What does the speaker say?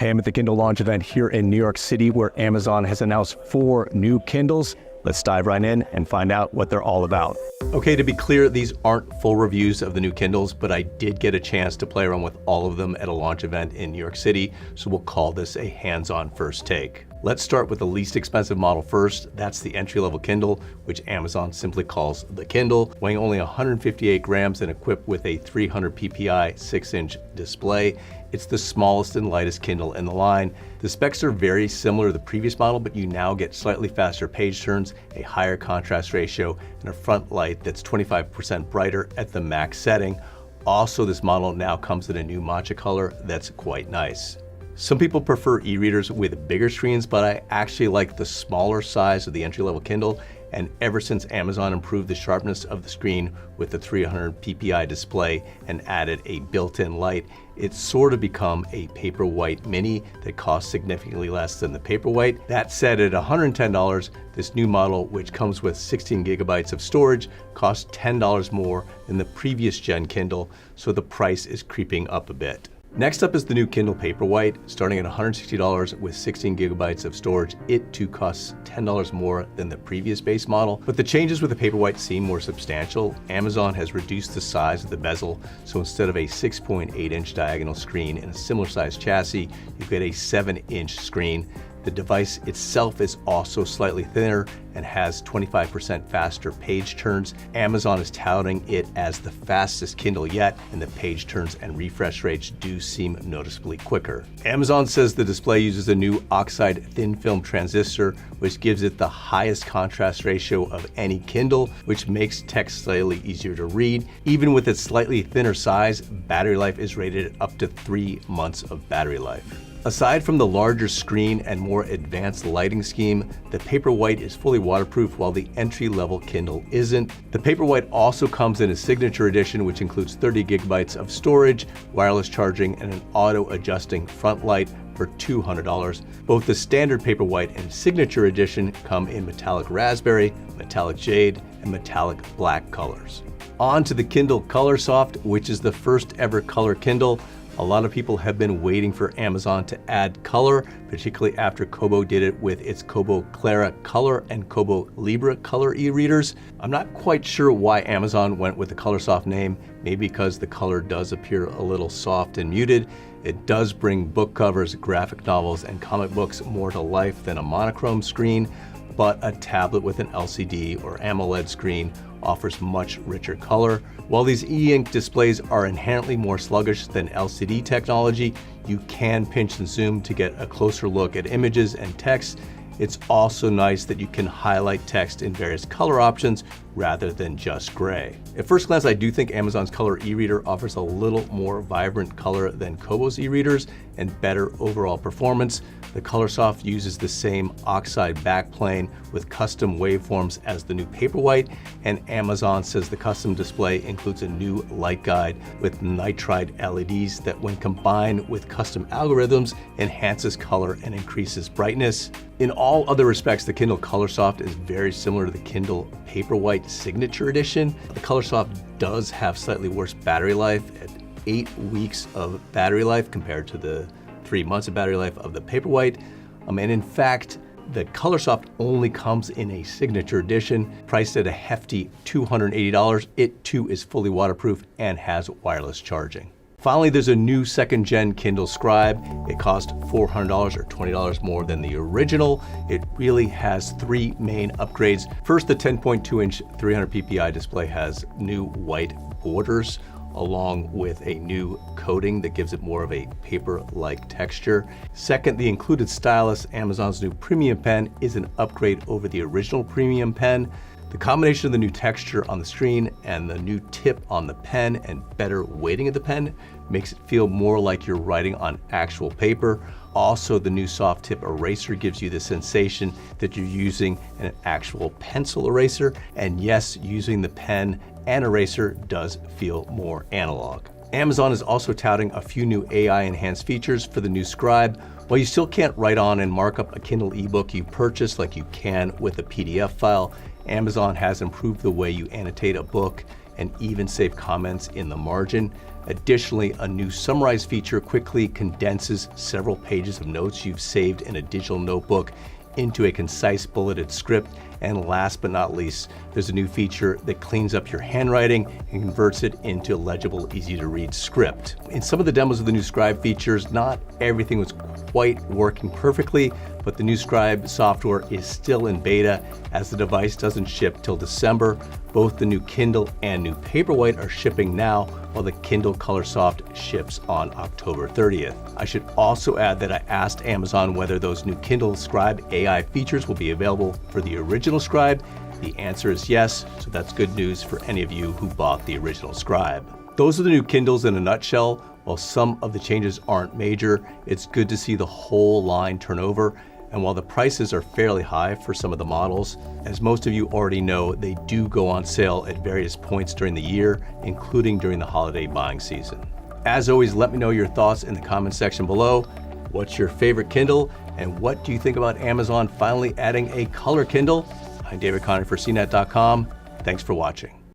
Hey, I'm at the Kindle launch event here in New York City where Amazon has announced 4 new Kindles. Let's dive right in and find out what they're all about. Okay, to be clear, these aren't full reviews of the new Kindles, but I did get a chance to play around with all of them at a launch event in New York City, so we'll call this a hands-on first take. Let's start with the least expensive model first. That's the entry-level Kindle, which Amazon simply calls the Kindle, weighing only 158 grams and equipped with a 300 ppi 6-inch display. It's the smallest and lightest Kindle in the line. The specs are very similar to the previous model, but you now get slightly faster page turns, a higher contrast ratio, and a front light that's 25% brighter at the max setting. Also, this model now comes in a new matcha color that's quite nice. Some people prefer e-readers with bigger screens, but I actually like the smaller size of the entry-level Kindle. And ever since Amazon improved the sharpness of the screen with the 300 ppi display and added a built-in light, it's sort of become a Paperwhite mini that costs significantly less than the Paperwhite. That said, at $110, this new model, which comes with 16 gigabytes of storage, costs $10 more than the previous gen Kindle, so the price is creeping up a bit. Next up is the new Kindle Paperwhite, starting at $160 with 16 gigabytes of storage. It too costs $10 more than the previous base model, but the changes with the Paperwhite seem more substantial. Amazon has reduced the size of the bezel, so instead of a 6.8-inch diagonal screen in a similar sized chassis, you get a 7-inch screen. The device itself is also slightly thinner and has 25% faster page turns. Amazon is touting it as the fastest Kindle yet, and the page turns and refresh rates do seem noticeably quicker. Amazon says the display uses a new oxide thin film transistor, which gives it the highest contrast ratio of any Kindle, which makes text slightly easier to read. Even with its slightly thinner size, battery life is rated up to 3 months of battery life. Aside from the larger screen and more advanced lighting scheme, the Paperwhite is fully waterproof while the entry-level Kindle isn't. The Paperwhite also comes in a signature edition, which includes 30 gigabytes of storage, wireless charging, and an auto-adjusting front light for $200. Both the standard Paperwhite and signature edition come in metallic raspberry, metallic jade, and metallic black colors. On to the Kindle Colorsoft, which is the first ever color Kindle. A lot of people have been waiting for Amazon to add color, particularly after Kobo did it with its Kobo Clara Color and Kobo Libra Color e-readers. I'm not quite sure why Amazon went with the Colorsoft name, maybe because the color does appear a little soft and muted. It does bring book covers, graphic novels, and comic books more to life than a monochrome screen, but a tablet with an LCD or AMOLED screen offers much richer color. While these e-ink displays are inherently more sluggish than LCD technology, you can pinch and zoom to get a closer look at images and text. It's also nice that you can highlight text in various color options rather than just gray. At first glance, I do think Amazon's Color e-reader offers a little more vibrant color than Kobo's e-readers and better overall performance. The Colorsoft uses the same oxide backplane with custom waveforms as the new Paperwhite, and Amazon says the custom display includes a new light guide with nitride LEDs that, when combined with custom algorithms, enhances color and increases brightness. In all other respects, the Kindle Colorsoft is very similar to the Kindle Paperwhite Signature Edition. The Colorsoft does have slightly worse battery life at 8 weeks of battery life compared to the 3 months of battery life of the Paperwhite. And in fact, the Colorsoft only comes in a signature edition, priced at a hefty $280. It too is fully waterproof and has wireless charging. Finally, there's a new second-gen Kindle Scribe. It costs $400 or $20 more than the original. It really has 3 main upgrades. First, the 10.2-inch 300 ppi display has new white borders, along with a new coating that gives it more of a paper-like texture. Second, the included stylus, Amazon's new premium pen, is an upgrade over the original premium pen. The combination of the new texture on the screen and the new tip on the pen and better weighting of the pen makes it feel more like you're writing on actual paper. Also, the new soft tip eraser gives you the sensation that you're using an actual pencil eraser. And yes, using the pen and eraser does feel more analog. Amazon is also touting a few new AI-enhanced features for the new Scribe. While you still can't write on and mark up a Kindle ebook you purchase like you can with a PDF file, Amazon has improved the way you annotate a book and even save comments in the margin. Additionally, a new summarize feature quickly condenses several pages of notes you've saved in a digital notebook into a concise bulleted script. And last but not least, there's a new feature that cleans up your handwriting and converts it into a legible, easy to read script. In some of the demos of the new Scribe features, not everything was quite working perfectly, but the new Scribe software is still in beta as the device doesn't ship till December. Both the new Kindle and new Paperwhite are shipping now, while the Kindle Colorsoft ships on October 30th. I should also add that I asked Amazon whether those new Kindle Scribe AI features will be available for the original Scribe. The answer is yes, so that's good news for any of you who bought the original Scribe. Those are the new Kindles in a nutshell. While some of the changes aren't major, it's good to see the whole line turn over. And while the prices are fairly high for some of the models, as most of you already know, they do go on sale at various points during the year, including during the holiday buying season. As always, let me know your thoughts in the comment section below. What's your favorite Kindle? And what do you think about Amazon finally adding a color Kindle? I'm David Conner for CNET.com. Thanks for watching.